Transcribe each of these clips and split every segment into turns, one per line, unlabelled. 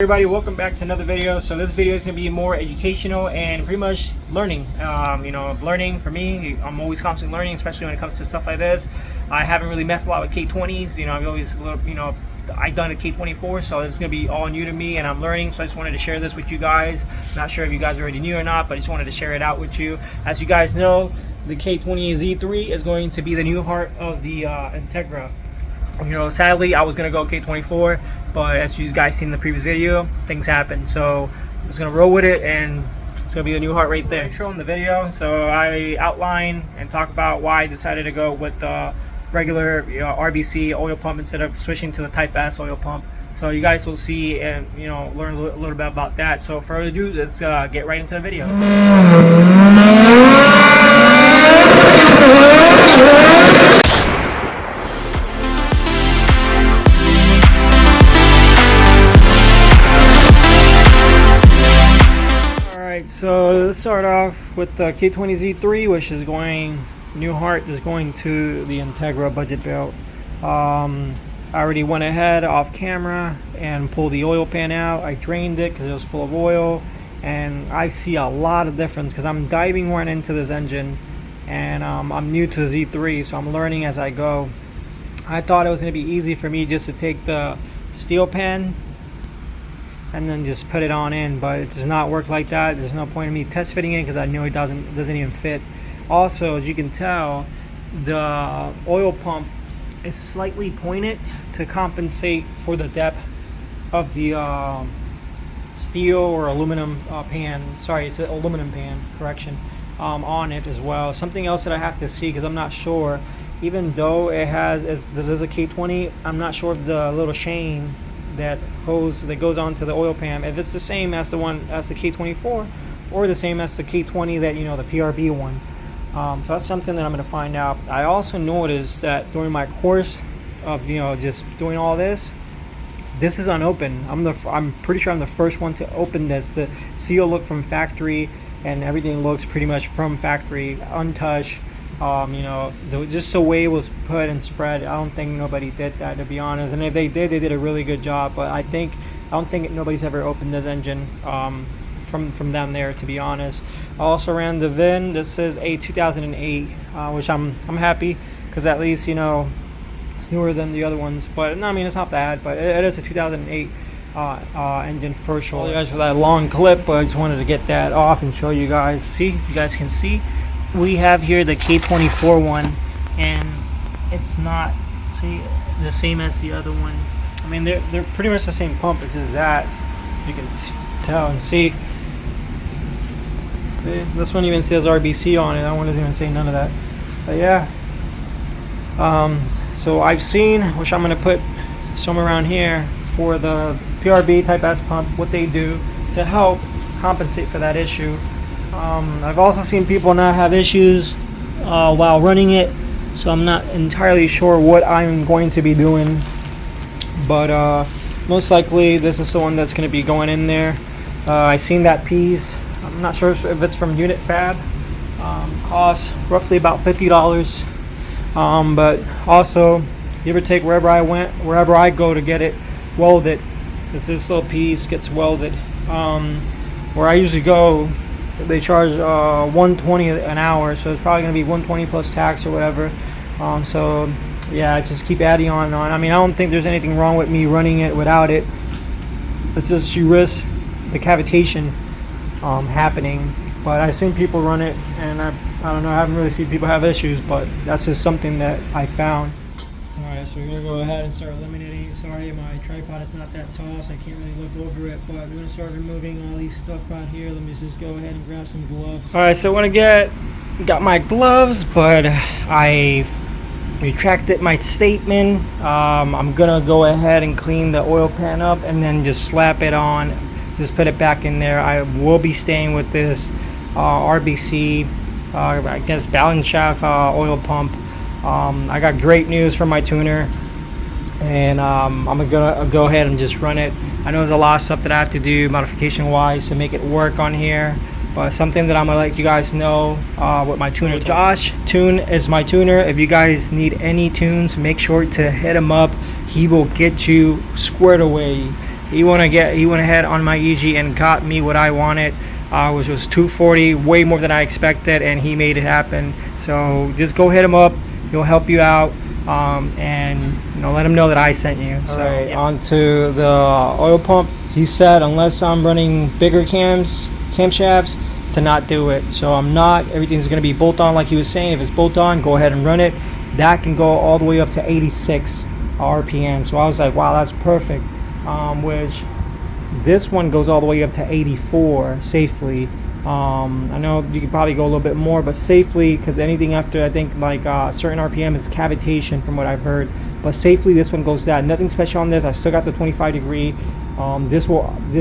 Everybody, welcome back to another video. So this video is going to be more educational and pretty much learning. Learning for me. I'm always constantly learning, especially when it comes to stuff like this. I haven't really messed a lot with K20s. I've always, I've done a K24, so it's going to be all new to me, and I'm learning. So I just wanted to share this with you guys. Not sure if you guys already knew or not, but I just wanted to share it out with you. As you guys know, the K20Z3 is going to be the new heart of the Integra. Sadly, I was gonna go K24, but as you guys seen in the previous video, things happened. So I'm just gonna roll with it, and it's gonna be the new heart right there. Intro in the video, so I outline and talk about why I decided to go with the regular RBC oil pump instead of switching to the Type S oil pump. So you guys will see and learn a little bit about that. So further ado, let's get right into the video. So let's start off with the K20Z3, which is new heart is going to the Integra budget belt. I already went ahead off camera and pulled the oil pan out. I drained it because it was full of oil, and I see a lot of difference because I'm diving right into this engine, and I'm new to the Z3, so I'm learning as I go. I thought it was going to be easy for me just to take the steel pan and then just put it on in, but it does not work like that. There's no point in me test fitting it because I know it doesn't even fit. Also, as you can tell, the oil pump is slightly pointed to compensate for the depth of the steel or aluminum pan. Sorry, it's an aluminum pan, correction, on it as well. Something else that I have to see because I'm not sure, even though this is a K20, I'm not sure if the little chain that goes onto the oil pan, if it's the same as the K24 or the same as the K20 that the PRB one. So that's something that I'm going to find out. I also noticed that during my course of just doing all this is unopened. I'm pretty sure I'm the first one to open this. The seal looked from factory, and everything looks pretty much from factory, untouched. Just the way it was put and spread, I don't think nobody did that, to be honest. And if they did a really good job. But I don't think nobody's ever opened this engine from down there, to be honest. I also ran the VIN. This is a 2008, which I'm happy because at least it's newer than the other ones. But no, I mean, it's not bad. But it is a 2008 engine for sure. Thank you guys for that long clip, but I just wanted to get that off and show you guys. See, you guys can see. We have here the K24 one, and it's not the same as the other one. I mean, they're pretty much the same pump. It's just that you can tell and see. This one even says RBC on it. That one doesn't even say none of that. But yeah. So I've seen, which I'm gonna put somewhere around here, for the PRB Type S pump, what they do to help compensate for that issue. I've also seen people not have issues while running it, so I'm not entirely sure what I'm going to be doing, but most likely this is the one that's going to be going in there. I seen that piece. I'm not sure if it's from Unit Fab. Costs roughly about $50, but also give or take wherever I go to get it welded, because this little piece gets welded. Where I usually go, they charge $120 an hour, so it's probably going to be $120 plus tax or whatever. So yeah, I just keep adding on and on. I mean, I don't think there's anything wrong with me running it without it. It's just you risk the cavitation happening. But I've seen people run it, and I don't know, I haven't really seen people have issues, but that's just something that I found. Alright, so we're going to go ahead and start eliminating. Sorry, my tripod is not that tall, so I can't really look over it, but we're going to start removing all these stuff right here. Let me just go ahead and grab some gloves. Alright, so when I got my gloves, but I retracted my statement. I'm going to go ahead and clean the oil pan up and then just slap it on, just put it back in there. I will be staying with this RBC, I guess balance shaft oil pump. I got great news from my tuner, and I'm gonna go ahead and just run it. I know there's a lot of stuff that I have to do modification wise to make it work on here, but something that I'm gonna let you guys know with my tuner. Josh Tune is my tuner. If you guys need any tunes, make sure to hit him up. He will get you squared away. he went ahead on my EG and got me what I wanted, which was 240, way more than I expected, and he made it happen. So just go hit him up, he'll help you out, and let him know that I sent you. So on to the oil pump. He said unless I'm running bigger camshafts, to not do it. So I'm not. Everything's going to be bolt on, like he was saying. If it's bolt on, go ahead and run it. That can go all the way up to 86 RPM. So I was like, wow, that's perfect. Which this one goes all the way up to 84 safely. I know you could probably go a little bit more, but safely, because anything after, I think, like certain RPM is cavitation from what I've heard. But safely, this one goes that. Nothing special on this. I still got the 25 degree. This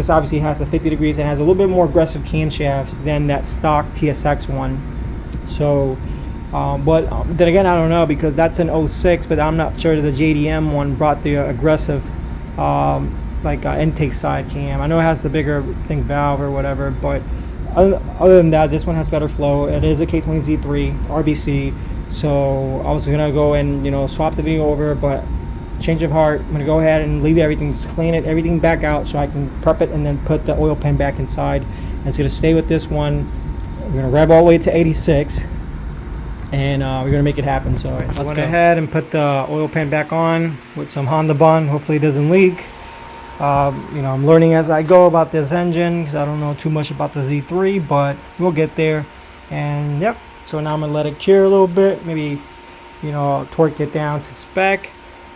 obviously has the 50 degrees and has a little bit more aggressive camshafts than that stock TSX one. So, but then again, I don't know, because that's an 06, but I'm not sure that the JDM one brought the aggressive intake side cam. I know it has the bigger valve or whatever, but other than that, this one has better flow. It is a K20Z3 RBC, so I was gonna go and swap the video over, but change of heart, I'm gonna go ahead and leave everything, just clean everything back out so I can prep it and then put the oil pan back inside. And it's gonna stay with this one. We're gonna rev all the way to 86, and we're gonna make it happen. So let's go ahead and put the oil pan back on with some Honda Bun. Hopefully it doesn't leak. I'm learning as I go about this engine, because I don't know too much about the Z3, but we'll get there. And yep, so now I'm gonna let it cure a little bit, maybe torque it down to spec,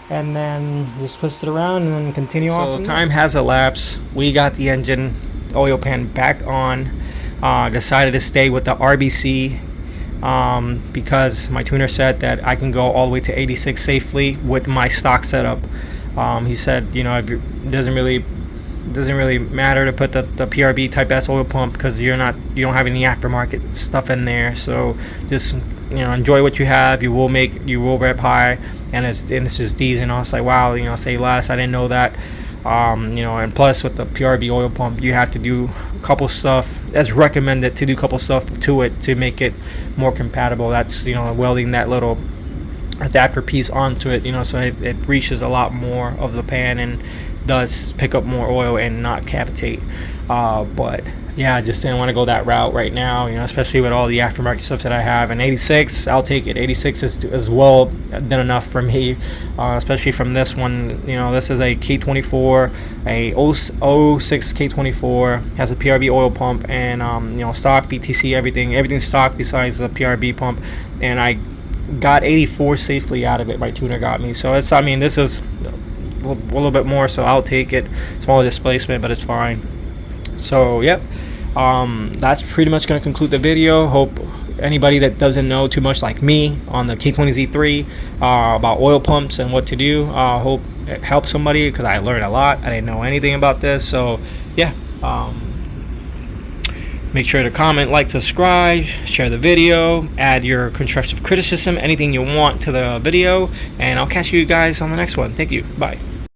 and then just twist it around and then continue on. So time has elapsed. We got the engine oil pan back on. Decided to stay with the RBC because my tuner said that I can go all the way to 86 safely with my stock setup. He said, if it doesn't really matter to put the PRB Type S oil pump, because you don't have any aftermarket stuff in there. So just enjoy what you have. You will rep high, and it's just these. And I was like, wow, say less. I didn't know that. And plus with the PRB oil pump, you have to do a couple stuff. That's recommended to do a couple stuff to it to make it more compatible. That's welding that little adapter piece onto it, so it reaches a lot more of the pan and does pick up more oil and not cavitate. But yeah, I just didn't want to go that route right now, especially with all the aftermarket stuff that I have. And 86, I'll take it. 86 is well done enough for me, especially from this one. This is a K24, a 06 K24, has a PRB oil pump, and stock BTC, everything's stock besides the PRB pump, and I got 84 safely out of it. My tuner got me. So this is a little bit more, so I'll take it. Smaller displacement, but it's fine. So yep, that's pretty much going to conclude the video. Hope anybody that doesn't know too much like me on the K20Z3 about oil pumps and what to do, hope it helps somebody, because I learned a lot. I didn't know anything about this. So yeah, make sure to comment, like, subscribe, share the video, add your constructive criticism, anything you want to the video, and I'll catch you guys on the next one. Thank you. Bye.